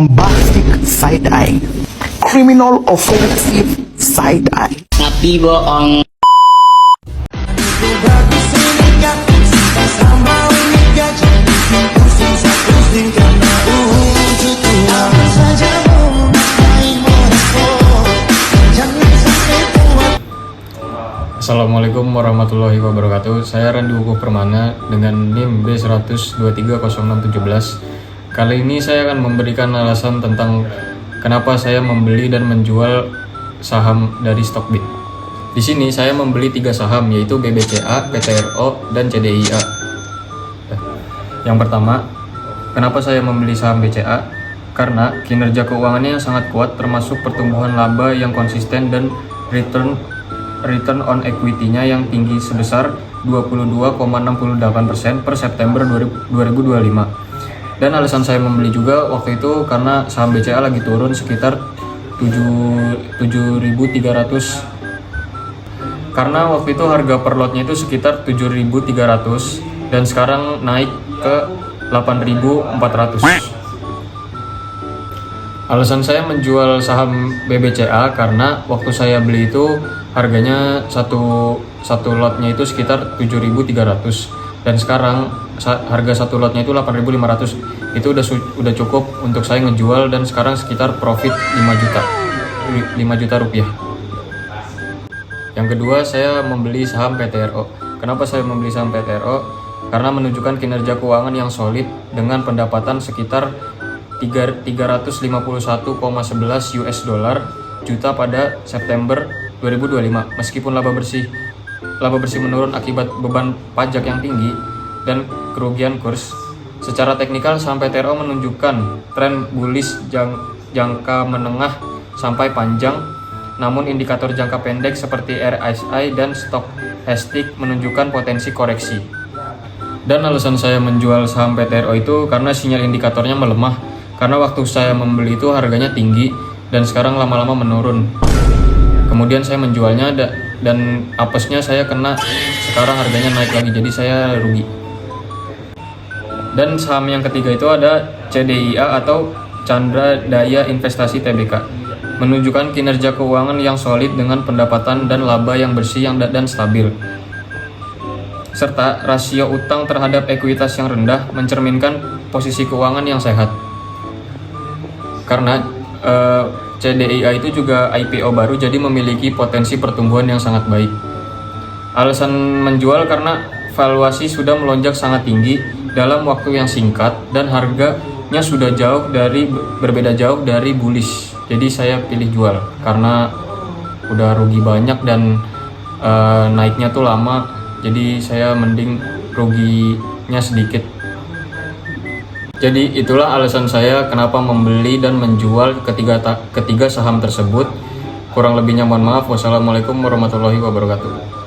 bombastic side eye, criminal offensive side eye. Tapi bohong. Assalamualaikum warahmatullahi wabarakatuh. Saya Randy Wukuh Permana dengan NIM B1230617. Kali ini saya akan memberikan alasan tentang kenapa saya membeli dan menjual saham dari Stockbit. Di sini saya membeli 3 saham, yaitu BBCA, PTRO, dan CDIA. Yang pertama, kenapa saya membeli saham BCA? Karena kinerja keuangannya yang sangat kuat, termasuk pertumbuhan laba yang konsisten dan return on equity-nya yang tinggi sebesar 22,68% per September 2025. Dan alasan saya membeli juga waktu itu karena saham BCA lagi turun sekitar 7.300. Karena waktu itu harga per lotnya itu sekitar 7.300 dan sekarang naik ke 8.400. Alasan saya menjual saham BBCA karena waktu saya beli itu harganya satu lotnya itu sekitar 7.300 dan sekarang harga satu lotnya itu 8.500. Itu udah cukup untuk saya ngejual dan sekarang sekitar profit 5 juta rupiah. Yang kedua, saya membeli saham PTRO. Kenapa saya membeli saham PTRO? Karena menunjukkan kinerja keuangan yang solid dengan pendapatan sekitar 351,11 US dollar juta pada September 2025. Meskipun laba bersih menurun akibat beban pajak yang tinggi dan kerugian kurs, secara teknikal saham PTRO menunjukkan tren bullish jangka menengah sampai panjang, namun indikator jangka pendek seperti RSI dan Stochastic menunjukkan potensi koreksi. Dan alasan saya menjual saham PTRO itu karena sinyal indikatornya melemah, karena waktu saya membeli itu harganya tinggi dan sekarang lama-lama menurun. Kemudian saya menjualnya dan apesnya saya kena, sekarang harganya naik lagi, jadi saya rugi. Dan saham yang ketiga itu ada CDIA atau Chandra Daya Investasi Tbk. Menunjukkan kinerja keuangan yang solid dengan pendapatan dan laba yang bersih dan stabil. Serta rasio utang terhadap ekuitas yang rendah mencerminkan posisi keuangan yang sehat. Karena CDIA itu juga IPO baru, jadi memiliki potensi pertumbuhan yang sangat baik. Alasan menjual karena valuasi sudah melonjak sangat tinggi dalam waktu yang singkat dan harganya sudah berbeda jauh dari bullish. Jadi saya pilih jual karena udah rugi banyak dan naiknya tuh lama. Jadi saya mending ruginya sedikit. Jadi itulah alasan saya kenapa membeli dan menjual ketiga saham tersebut. Kurang lebihnya mohon maaf. Wassalamualaikum warahmatullahi wabarakatuh.